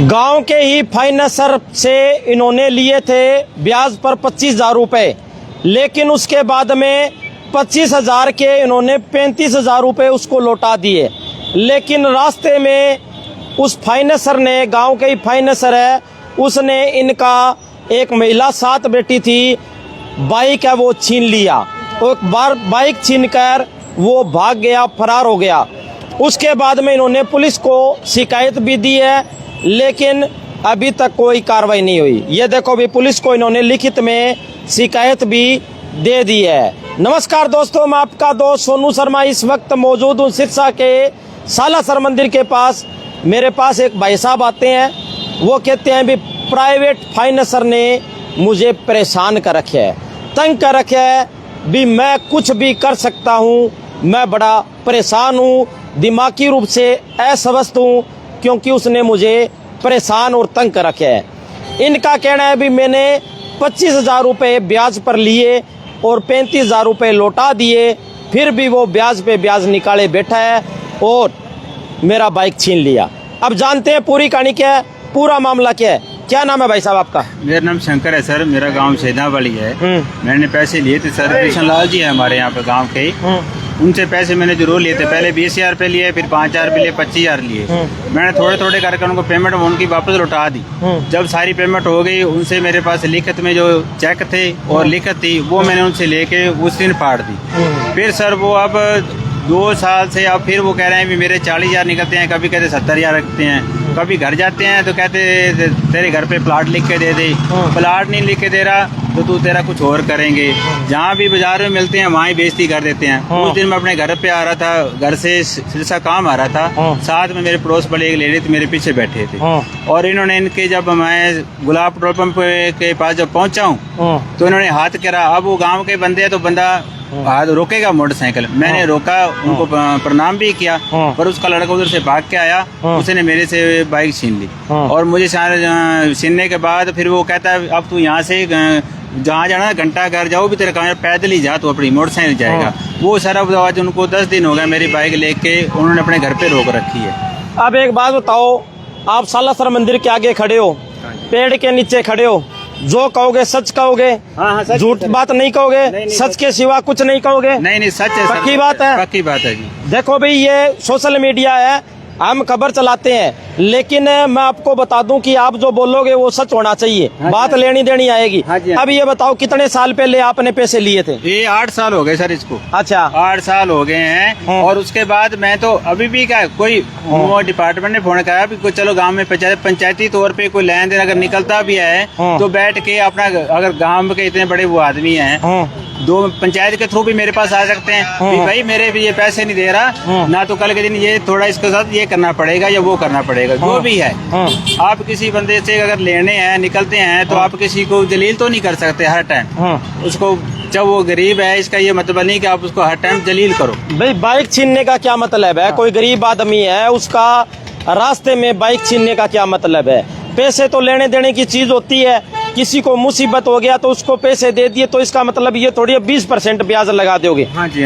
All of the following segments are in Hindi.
गांव के ही फाइनेंसर से इन्होंने लिए थे ब्याज पर 25,000 रुपये, लेकिन उसके बाद में 25,000 के इन्होंने 35,000 रुपये उसको लौटा दिए। लेकिन रास्ते में उस फाइनेंसर ने, गांव के ही फाइनेंसर है, उसने इनका एक महिला साथ बैठी थी, बाइक है वो छीन लिया। एक बार बाइक छीनकर वो भाग गया, फरार हो गया। उसके बाद में इन्होंने पुलिस को शिकायत भी दी है, लेकिन अभी तक कोई कार्रवाई नहीं हुई। ये देखो भी पुलिस को इन्होंने लिखित में शिकायत भी दे दी है। नमस्कार दोस्तों, मैं आपका दोस्त सोनू शर्मा इस वक्त मौजूद हूँ सिरसा के सालासर मंदिर के पास। मेरे पास एक भाई साहब आते हैं, वो कहते हैं भी प्राइवेट फाइनेंसर ने मुझे परेशान कर रखा है, तंग कर रखा है, भी मैं कुछ भी कर सकता हूँ, मैं बड़ा परेशान हूँ, दिमागी रूप से अस्वस्थ हूँ, क्योंकि उसने मुझे परेशान और तंग कर रखा है। इनका कहना है भी मैंने 25,000 रुपये ब्याज पर लिए और 35,000 रुपये लौटा दिए, फिर भी वो ब्याज पे ब्याज निकाले बैठा है और मेरा बाइक छीन लिया। अब जानते हैं पूरी कहानी क्या है, पूरा मामला क्या है। क्या नाम है भाई साहब आपका? मेरा नाम शंकर है सर, मेरा गांव शहीदावाली है। मैंने पैसे लिए थे सर, कृष्ण लाल जी है हमारे यहाँ पे गांव के, उनसे पैसे मैंने जरूर लिए थे। पहले 20,000 रुपये लिए, फिर 5,000 रुपये लिए, 25,000 लिए। मैंने थोड़े थोड़े करके उनको पेमेंट उनकी वापस लौटा दी। जब सारी पेमेंट हो गई, उनसे मेरे पास लिखित में जो चेक थे और लिखित थी वो मैंने उनसे लेके उस दिन फाड़ दी। फिर सर वो अब 2 साल से अब फिर वो कह रहे हैं भी मेरे 40,000 निकलते हैं, कभी कहते 70,000 रखते हैं, कभी घर जाते हैं तो कहते तेरे घर पे प्लाट लिख के दे दे, प्लाट नहीं लिख के दे रहा तो तू तेरा कुछ और करेंगे। जहाँ भी बाजार में मिलते हैं वहाँ ही बेइज्जती कर देते हैं। उस दिन मैं अपने घर पे आ रहा था, घर से सिरसा काम आ रहा था, साथ में मेरे पड़ोस वाले एक लेडी मेरे पीछे बैठे थे, और इन्होंने इनके, जब मैं गुलाब पेट्रोल पंप के पास जब पहुँचा हूँ तो इन्होंने हाथ करा। अब वो गाँव के बंदे हैं तो बंदा हाथ रोकेगा मोटरसाइकिल, मैंने रोका, उनको प्रणाम भी किया, पर उसका लड़का उधर से भाग के आया, उसने मेरे से बाइक छीन ली। और मुझे छीनने के बाद फिर वो कहता है अब तू यहाँ से जहाँ जाना घंटा घर जाओ भी तेरा काम, पैदल ही जा, तो अपनी मोटरसाइकिल जाएगा। वो सारा आज उनको 10 दिन हो गए मेरी बाइक लेके उन्होंने अपने घर पे रोक रखी है। अब एक बात बताओ, आप सालासर मंदिर के आगे खड़े हो, पेड़ के नीचे खड़े हो, जो कहोगे सच कहोगे? हाँ, झूठ बात नहीं कहोगे? नहीं, सच के सिवा कुछ नहीं कहोगे? नहीं सच है, पक्की बात है, पक्की बात है जी। देखो भाई, ये सोशल मीडिया है, हम खबर चलाते हैं, लेकिन मैं आपको बता दूं कि आप जो बोलोगे वो सच होना चाहिए। बात लेनी देनी आएगी। अब ये बताओ कितने साल पहले आपने पैसे लिए थे? ये 8 साल हो गए सर इसको। अच्छा, 8 साल हो गए हैं। और उसके बाद मैं तो अभी भी क्या, कोई वो डिपार्टमेंट ने फोन करा भी चलो गांव में पंचायती तौर पे कोई लेन देन अगर निकलता भी है तो बैठ के अपना, अगर गांव के इतने बड़े वो आदमी हैं, 2 पंचायत के थ्रू भी मेरे पास आ सकते हैं कि भाई मेरे भी ये पैसे नहीं दे रहा ना, तो कल के दिन ये थोड़ा इसके साथ ये करना पड़ेगा या वो करना पड़ेगा, जो भी है। आप किसी बंदे से अगर लेने हैं, निकलते हैं, तो आप किसी को जलील तो नहीं कर सकते हर टाइम उसको। जब वो गरीब है, इसका ये मतलब नहीं कि आप उसको हर टाइम जलील करो। भाई बाइक छीनने का क्या मतलब है? कोई गरीब आदमी है, उसका रास्ते में बाइक छीनने का क्या मतलब है? पैसे तो लेने देने की चीज होती है, किसी को मुसीबत हो गया तो उसको पैसे दे दिए, तो इसका मतलब ये थोड़ी 20% ब्याज लगा दोगे? हाँ जी,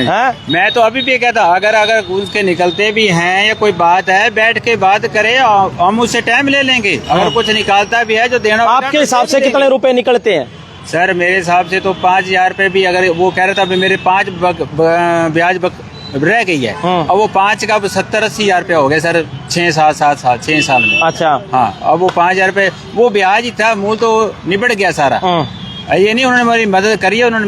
मैं तो अभी भी कहता, अगर उसके निकलते भी हैं या कोई बात है, बैठ के बात करे, हम उससे टाइम ले लेंगे। अगर कुछ निकालता भी है जो देना, आपके हिसाब से कितने रुपए निकलते हैं? सर मेरे हिसाब से तो 5,000 रुपये भी, अगर वो कह रहा था मेरे 5 ब्याज रह गई है, अब वो 5 का 70-80 हजार रुपया हो गया सर, 6 साल में। अच्छा, हाँ, अब वो 5,000 रुपये वो ब्याज ही था, मूल तो निबट गया सारा। ये नहीं उन्होंने मेरी मदद करी है, उन्होंने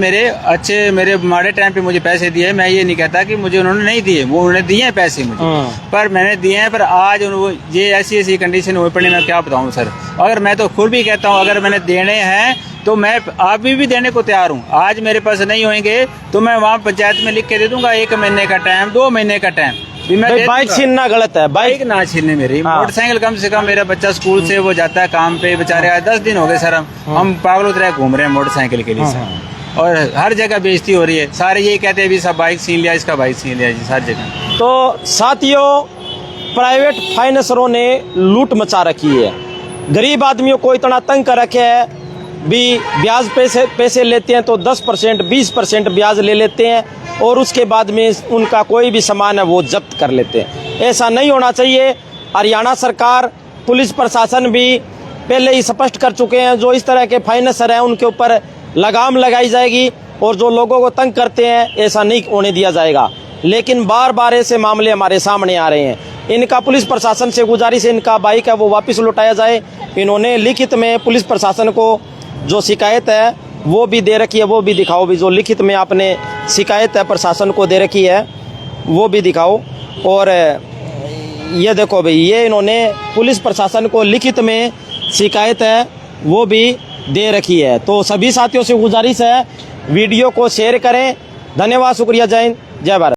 मेरे माड़े टाइम पे मुझे पैसे दिए। मैं ये नहीं कहता कि मुझे उन्होंने नहीं दिए, वो उन्होंने दिए हैं पैसे मुझे, पर मैंने दिए हैं। पर आज ये ऐसी कंडीशन हुई पड़ी, मैं क्या बताऊँ सर। अगर मैं तो खुद भी कहता हूँ अगर मैंने देने हैं तो मैं अभी भी देने को तैयार हूँ। आज मेरे पास नहीं होंगे तो मैं वहाँ पंचायत में लिख के दे दूंगा 1 महीने का टाइम, 2 महीने का टाइम। बाइक छीनना गलत है, बाइक ना छीनने मेरी। मोटरसाइकिल कम से कम, मेरा बच्चा स्कूल से वो जाता है काम पे, बेचारे 10 दिन हो गए सर, हम पागल तरह घूम रहे हैं मोटरसाइकिल के लिए सर। और हर जगह बेइज्जती हो रही है, सारे यही कहते हैं भी सब बाइक छीन लिया, इसका बाइक छीन लिया जी, हर जगह। तो साथियों, प्राइवेट फाइनेंसरों ने लूट मचा रखी है, गरीब आदमियों को इतना तंग कर रखे है भी। ब्याज पैसे लेते हैं तो 10% 20% ब्याज ले लेते हैं, और उसके बाद में उनका कोई भी सामान है वो जब्त कर लेते हैं। ऐसा नहीं होना चाहिए। हरियाणा सरकार पुलिस प्रशासन भी पहले ही स्पष्ट कर चुके हैं, जो इस तरह के फाइनेंसर हैं उनके ऊपर लगाम लगाई जाएगी और जो लोगों को तंग करते हैं ऐसा नहीं होने दिया जाएगा। लेकिन बार बार ऐसे मामले हमारे सामने आ रहे हैं। इनका पुलिस प्रशासन से गुजारिश है, इनका बाइक है वो वापस लौटाया जाए। इन्होंने लिखित में पुलिस प्रशासन को जो शिकायत है वो भी दे रखी है, वो भी दिखाओ भी, जो लिखित में आपने शिकायत है प्रशासन को दे रखी है वो भी दिखाओ। और ये देखो भाई, ये इन्होंने पुलिस प्रशासन को लिखित में शिकायत है वो भी दे रखी है। तो सभी साथियों से गुजारिश है वीडियो को शेयर करें। धन्यवाद, शुक्रिया, जय हिंद, जय भारत।